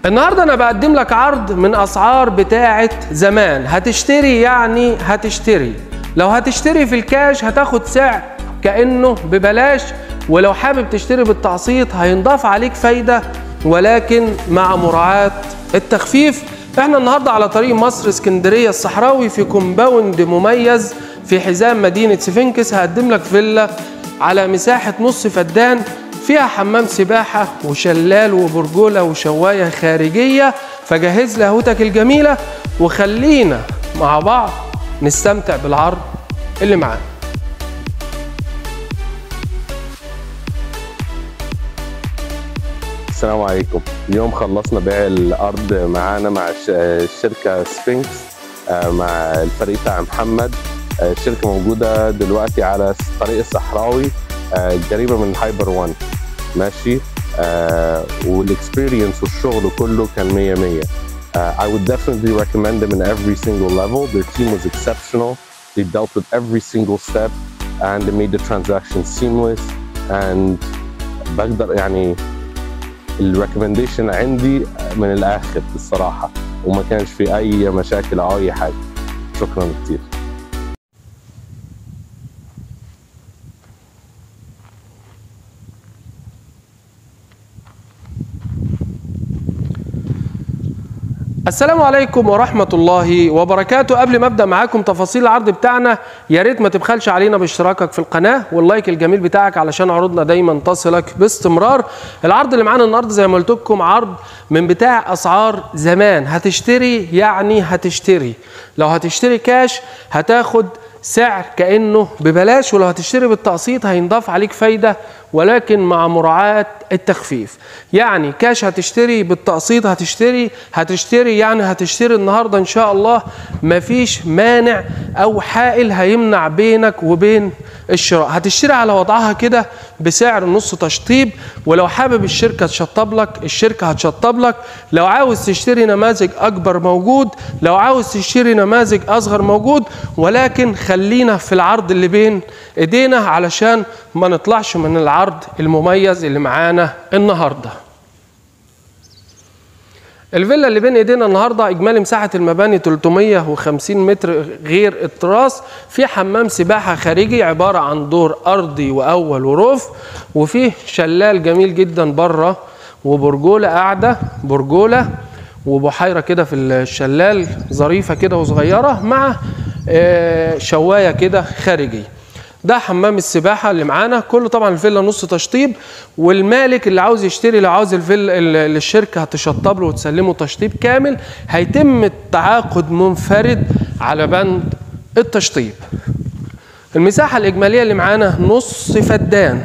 النهارده انا بقدم لك عرض من اسعار بتاعه زمان. هتشتري يعني هتشتري، لو هتشتري في الكاش هتاخد سعر كأنه ببلاش، ولو حابب تشتري بالتقسيط هينضاف عليك فايدة ولكن مع مراعاة التخفيف. احنا النهارده على طريق مصر اسكندرية الصحراوي في كومباوند مميز في حزام مدينة سفنكس. هقدم لك فيلا على مساحة نص فدان، فيها حمام سباحة وشلال وبرجولة وشواية خارجية، فجهز لي قهوتك الجميلة وخلينا مع بعض نستمتع بالعرض اللي معانا. السلام عليكم. اليوم خلصنا بيع الارض معانا مع الشركه سفنكس مع الفريق بتاع محمد. الشركه موجوده دلوقتي على الطريق الصحراوي قريبه من هايبر 1 ماشي. والاكسبيرينس والشغل كله كان 100 100. I would definitely recommend them in every single level. Their team was exceptional. They dealt with every single step and they made the transaction seamless. And بقدر يعني الريكومنديشن عندي من الاخر الصراحه، وما كانش في اي مشاكل او اي حاجه. شكرا كتير. السلام عليكم ورحمة الله وبركاته. قبل ما ابدا معاكم تفاصيل العرض بتاعنا، يا ريت ما تبخلش علينا باشتراكك في القناة واللايك الجميل بتاعك علشان عروضنا دايما تصلك باستمرار. العرض اللي معانا النهارده زي ما قلت لكم عرض من بتاع اسعار زمان. هتشتري يعني هتشتري، لو هتشتري كاش هتاخد سعر كأنه ببلاش، ولو هتشتري بالتقسيط هينضاف عليك فايدة ولكن مع مراعاة التخفيف. يعني كاش هتشتري، بالتقسيط هتشتري يعني هتشتري النهاردة إن شاء الله. مفيش مانع أو حائل هيمنع بينك وبين الشراء. هتشتري على وضعها كده بسعر نص تشطيب، ولو حابب الشركة تشطب لك الشركة هتشطب لك. لو عاوز تشتري نماذج أكبر موجود، لو عاوز تشتري نماذج أصغر موجود، ولكن خلينا في العرض اللي بين ايدينا علشان ما نطلعش من العرض المميز اللي معانا النهارده. الفيلا اللي بين ايدينا النهارده اجمالي مساحه المباني 350 متر غير التراس، في حمام سباحه خارجي عباره عن دور ارضي واول وروف، وفيه شلال جميل جدا بره، وبرجوله قاعده برجوله وبحيره كده في الشلال ظريفه كده وصغيره، مع شوايه كده خارجي. ده حمام السباحه اللي معانا كله. طبعا الفيلا نص تشطيب، والمالك اللي عاوز يشتري، لو عاوز الفيلا اللي الشركه هتشطب له وتسلمه تشطيب كامل، هيتم التعاقد منفرد على بند التشطيب. المساحه الاجماليه اللي معانا نص فدان.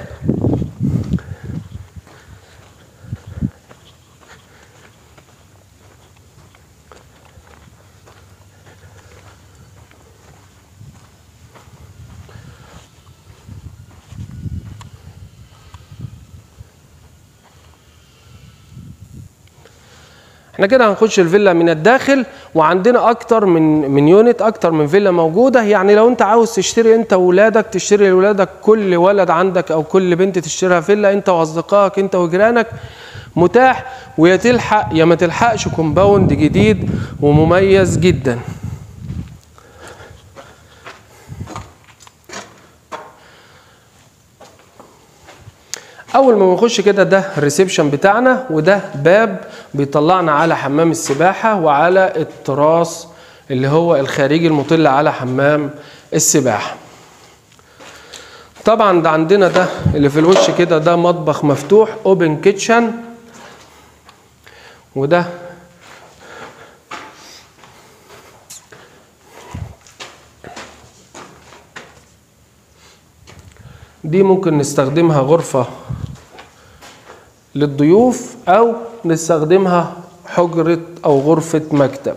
احنا كده هنخش الفيلا من الداخل، وعندنا اكتر من يونت، اكتر من فيلا موجوده. يعني لو انت عاوز تشتري انت وولادك، تشتري لولادك، كل ولد عندك او كل بنت تشتريها فيلا، انت واصدقائك انت وجيرانك، متاح. ويا تلحق يا ما تلحقش، كومباوند جديد ومميز جدا. اول ما بنخش كده ده الريسبشن بتاعنا، وده باب بيطلعنا على حمام السباحه وعلى التراس اللي هو الخارجي المطل على حمام السباحه. طبعا ده عندنا ده اللي في الوش كده ده مطبخ مفتوح اوبن كيتشن، وده دي ممكن نستخدمها غرفة للضيوف أو نستخدمها حجرة أو غرفة مكتب.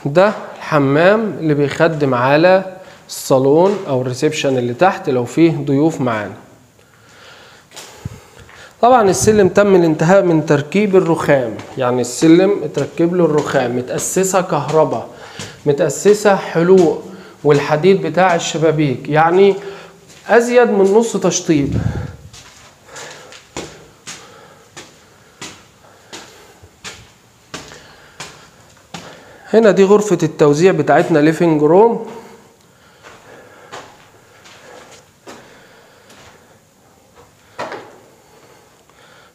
ده الحمام اللي بيخدم على الصالون أو الريسبشن اللي تحت لو فيه ضيوف معانا. طبعا السلم تم الانتهاء من تركيب الرخام، يعني السلم اتركب له الرخام، متأسسة كهرباء، متأسسة حلوق، والحديد بتاع الشبابيك، يعني أزيد من نص تشطيب. هنا دي غرفة التوزيع بتاعتنا ليفينج روم.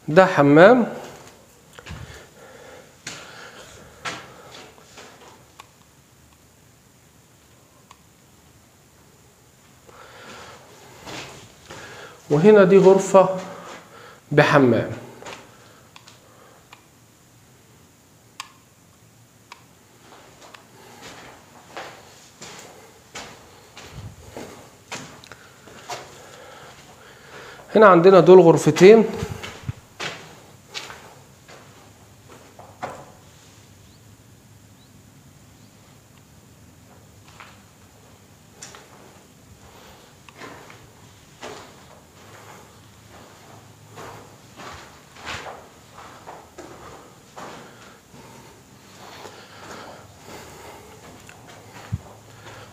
ده حمام. وهنا دي غرفة بحمام. هنا عندنا دول غرفتين.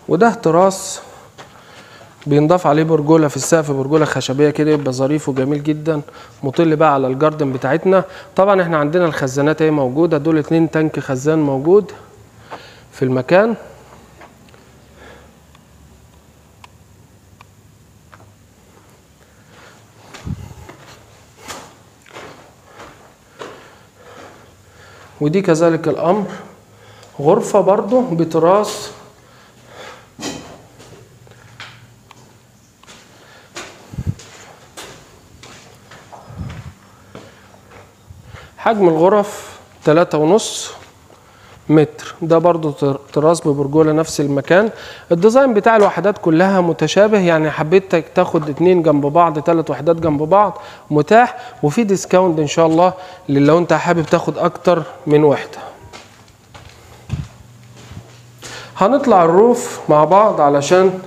وده تراس بينضاف عليه برجوله في السقف، برجوله خشبيه كده، يبقى ظريف وجميل جدا، مطل بقى على الجاردن بتاعتنا. طبعا احنا عندنا الخزانات اهي موجوده، دول 2 تانك خزان موجود في المكان. ودي كذلك الامر، غرفه برضو بتراس حجم الغرف 3.5 متر. ده برضو تراس ببرجولة نفس المكان. الديزاين بتاع الوحدات كلها متشابه، يعني حبيت تاخد 2 جنب بعض، 3 وحدات جنب بعض متاح، وفي ديسكاونت ان شاء الله لو انت حابب تاخد اكتر من وحدة. هنطلع الروف مع بعض علشان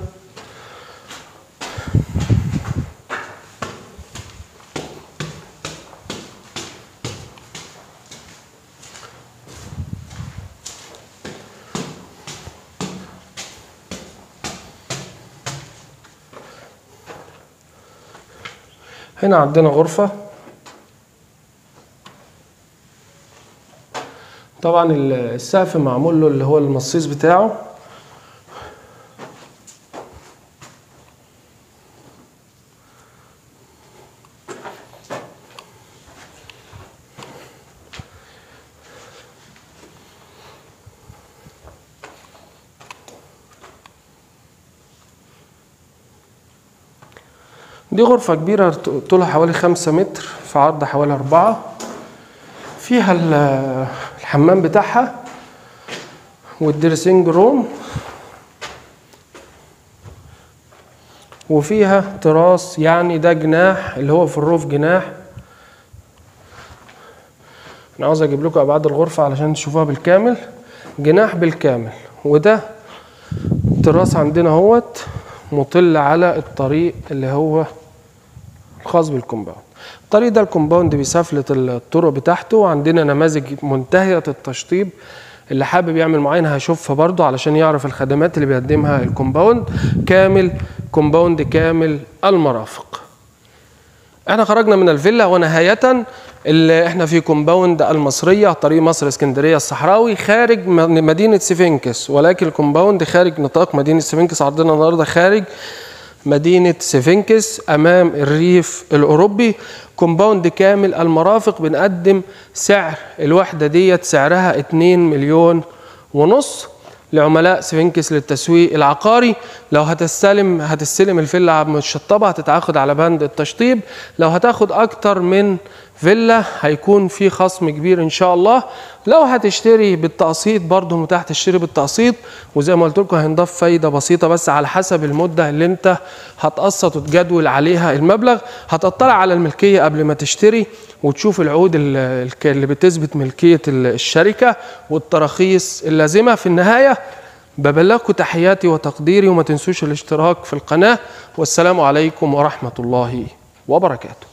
هنا عندنا غرفة. طبعا السقف معمول له اللي هو المصيص بتاعه. دي غرفة كبيرة طولها حوالي 5 متر في عرض حوالي 4، فيها الحمام بتاعها والدريسنج روم، وفيها تراس، يعني ده جناح اللي هو في الروف جناح. انا عاوز اجيب لكم ابعاد الغرفة علشان تشوفوها بالكامل، جناح بالكامل. وده تراس عندنا اهوت مطل على الطريق اللي هو الخاص بالكومباوند. الطريق ده الكومباوند بيسفلت الطرق بتاعته، وعندنا نماذج منتهية التشطيب، اللي حابب يعمل معاينة هيشوفها برضو علشان يعرف الخدمات اللي بيقدمها الكومباوند. كامل كومباوند كامل المرافق. احنا خرجنا من الفيلا، ونهاية اللي احنا في كومباوند المصرية، طريق مصر اسكندرية الصحراوي، خارج مدينة سفنكس، ولكن الكومباوند خارج نطاق مدينة سفنكس. عرضنا النهارده خارج مدينة سفنكس أمام الريف الأوروبي. كومباوند كامل المرافق. بنقدم سعر الوحدة ديت سعرها 2,5 مليون لعملاء سفنكس للتسويق العقاري. لو هتستلم الفيلا متشطبة هتتعاقد على بند التشطيب. لو هتاخد أكتر من فيلا هيكون في خصم كبير إن شاء الله. لو هتشتري بالتقسيط برضه متاح تشتري بالتقسيط، وزي ما قلت لكم هينضاف فايدة بسيطة بس على حسب المدة اللي انت هتقسط وتجدول عليها المبلغ. هتطلع على الملكية قبل ما تشتري وتشوف العقود اللي بتثبت ملكية الشركة والتراخيص اللازمة. في النهاية ببلغكم تحياتي وتقديري، وما تنسوش الاشتراك في القناة، والسلام عليكم ورحمة الله وبركاته.